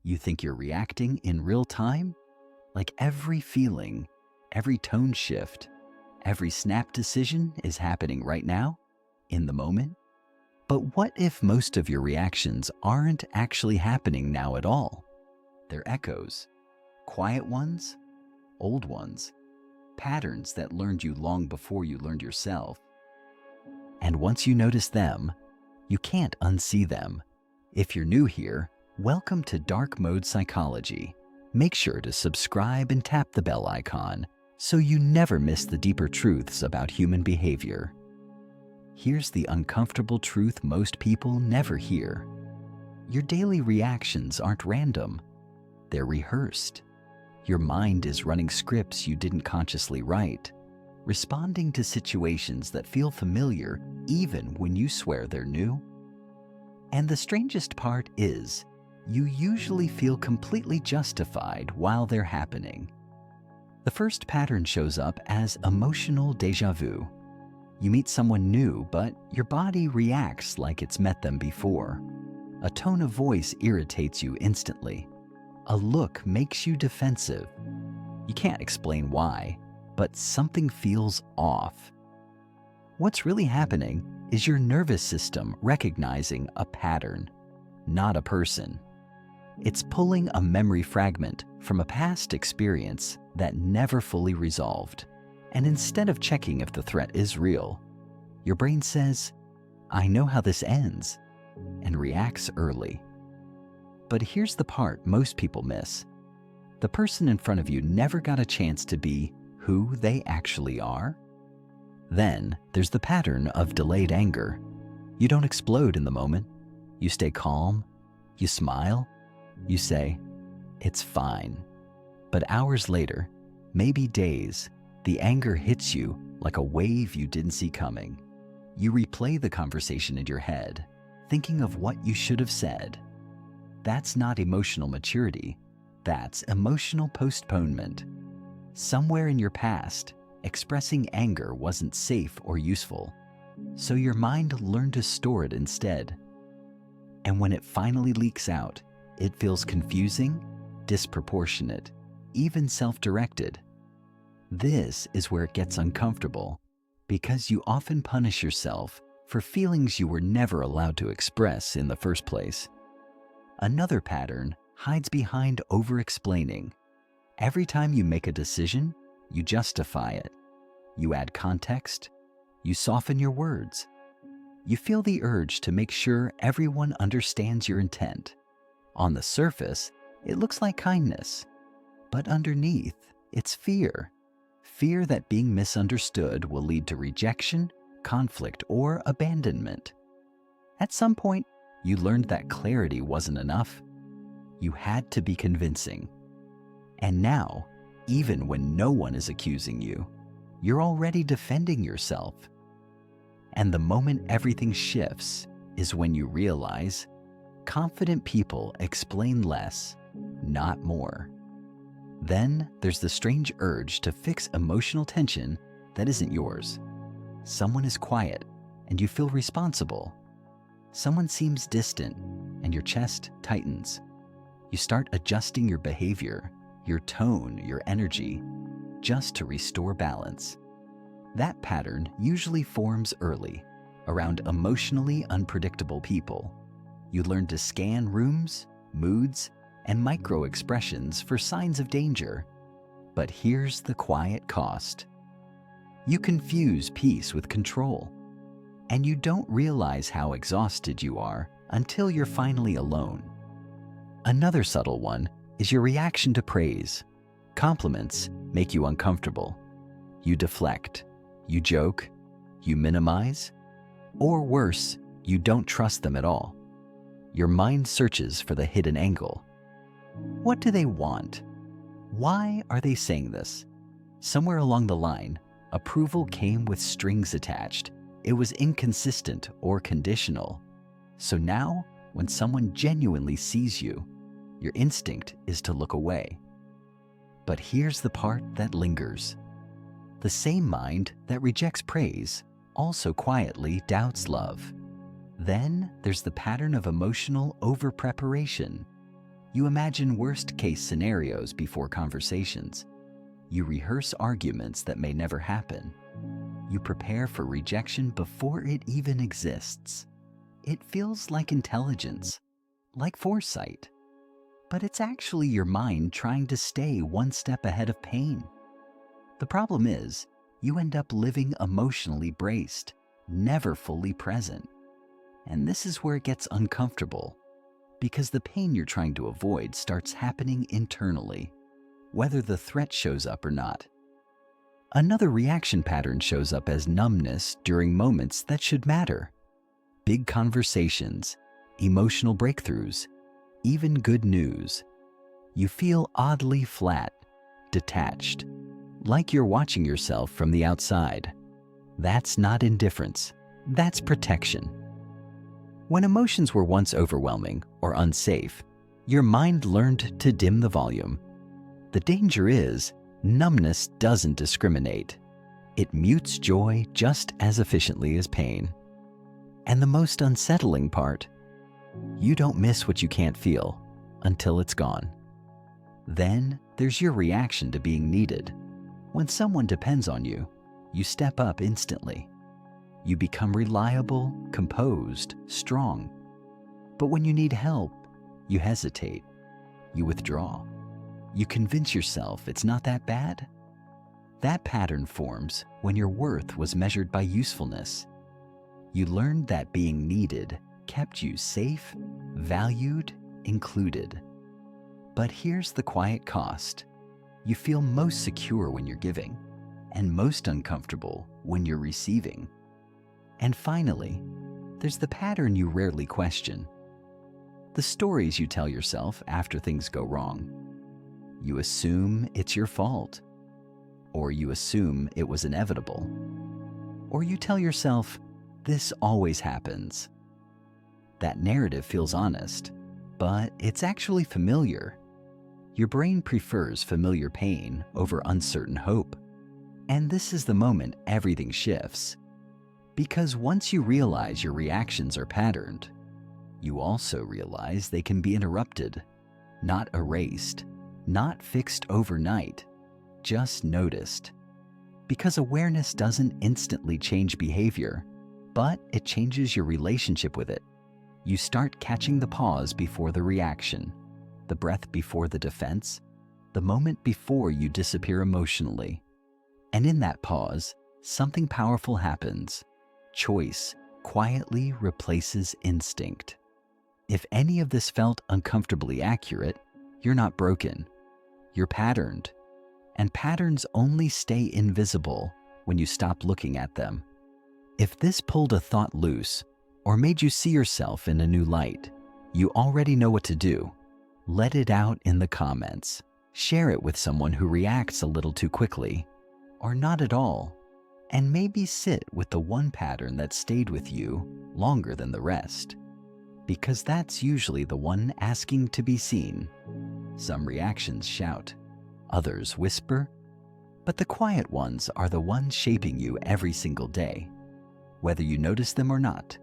You think you're reacting in real time? Like every feeling, every tone shift, every snap decision is happening right now, in the moment? But what if most of your reactions aren't actually happening now at all? They're echoes, quiet ones, old ones, patterns that learned you long before you learned yourself. And once you notice them, you can't unsee them. If you're new here, welcome to Dark Mode Psychology. Make sure to subscribe and tap the bell icon so you never miss the deeper truths about human behavior. Here's the uncomfortable truth most people never hear. Your daily reactions aren't random. They're rehearsed. Your mind is running scripts you didn't consciously write, responding to situations that feel familiar even when you swear they're new. And the strangest part is, you usually feel completely justified while they're happening. The first pattern shows up as emotional déjà vu. You meet someone new, but your body reacts like it's met them before. A tone of voice irritates you instantly. A look makes you defensive. You can't explain why, but something feels off. What's really happening is your nervous system recognizing a pattern, not a person. It's pulling a memory fragment from a past experience that never fully resolved. And instead of checking if the threat is real, your brain says, "I know how this ends," and reacts early. But here's the part most people miss. The person in front of you never got a chance to be who they actually are. Then there's the pattern of delayed anger. You don't explode in the moment. You stay calm. You smile. You say, "It's fine." But hours later, maybe days, the anger hits you like a wave you didn't see coming. You replay the conversation in your head, thinking of what you should have said. That's not emotional maturity. That's emotional postponement. Somewhere in your past, expressing anger wasn't safe or useful, so your mind learned to store it instead. And when it finally leaks out, it feels confusing, disproportionate, even self-directed. This is where it gets uncomfortable, because you often punish yourself for feelings you were never allowed to express in the first place. Another pattern hides behind over-explaining. Every time you make a decision, you justify it. You add context. You soften your words. You feel the urge to make sure everyone understands your intent. On the surface, it looks like kindness, but underneath, it's fear. Fear that being misunderstood will lead to rejection, conflict, or abandonment. At some point, you learned that clarity wasn't enough. You had to be convincing. And now, even when no one is accusing you, you're already defending yourself. And the moment everything shifts is when you realize confident people explain less, not more. Then there's the strange urge to fix emotional tension that isn't yours. Someone is quiet and you feel responsible. Someone seems distant and your chest tightens. You start adjusting your behavior, your tone, your energy, just to restore balance. That pattern usually forms early, around emotionally unpredictable people. You learn to scan rooms, moods, and micro-expressions for signs of danger. But here's the quiet cost. You confuse peace with control, and you don't realize how exhausted you are until you're finally alone. Another subtle one is your reaction to praise. Compliments make you uncomfortable. You deflect, you joke, you minimize, or worse, you don't trust them at all. Your mind searches for the hidden angle. What do they want? Why are they saying this? Somewhere along the line, approval came with strings attached. It was inconsistent or conditional. So now, when someone genuinely sees you, your instinct is to look away. But here's the part that lingers. The same mind that rejects praise also quietly doubts love. Then there's the pattern of emotional over-preparation. You imagine worst-case scenarios before conversations. You rehearse arguments that may never happen. You prepare for rejection before it even exists. It feels like intelligence, like foresight. But it's actually your mind trying to stay one step ahead of pain. The problem is, you end up living emotionally braced, never fully present. And this is where it gets uncomfortable, because the pain you're trying to avoid starts happening internally, whether the threat shows up or not. Another reaction pattern shows up as numbness during moments that should matter. Big conversations, emotional breakthroughs, even good news. You feel oddly flat, detached, like you're watching yourself from the outside. That's not indifference, that's protection. When emotions were once overwhelming or unsafe, your mind learned to dim the volume. The danger is, numbness doesn't discriminate. It mutes joy just as efficiently as pain. And the most unsettling part, you don't miss what you can't feel until it's gone. Then there's your reaction to being needed. When someone depends on you, you step up instantly. You become reliable, composed, strong. But when you need help, you hesitate. You withdraw. You convince yourself it's not that bad. That pattern forms when your worth was measured by usefulness. You learned that being needed kept you safe, valued, included. But here's the quiet cost. You feel most secure when you're giving, and most uncomfortable when you're receiving. And finally, there's the pattern you rarely question. The stories you tell yourself after things go wrong. You assume it's your fault, or you assume it was inevitable, or you tell yourself, this always happens. That narrative feels honest, but it's actually familiar. Your brain prefers familiar pain over uncertain hope. And this is the moment everything shifts. Because once you realize your reactions are patterned, you also realize they can be interrupted, not erased, not fixed overnight, just noticed. Because awareness doesn't instantly change behavior, but it changes your relationship with it. You start catching the pause before the reaction, the breath before the defense, the moment before you disappear emotionally. And in that pause, something powerful happens. Choice quietly replaces instinct. If any of this felt uncomfortably accurate, you're not broken. You're patterned. And patterns only stay invisible when you stop looking at them. If this pulled a thought loose or made you see yourself in a new light, you already know what to do. Let it out in the comments. Share it with someone who reacts a little too quickly, or not at all. And maybe sit with the one pattern that stayed with you longer than the rest. Because that's usually the one asking to be seen. Some reactions shout, others whisper, but the quiet ones are the ones shaping you every single day, whether you notice them or not.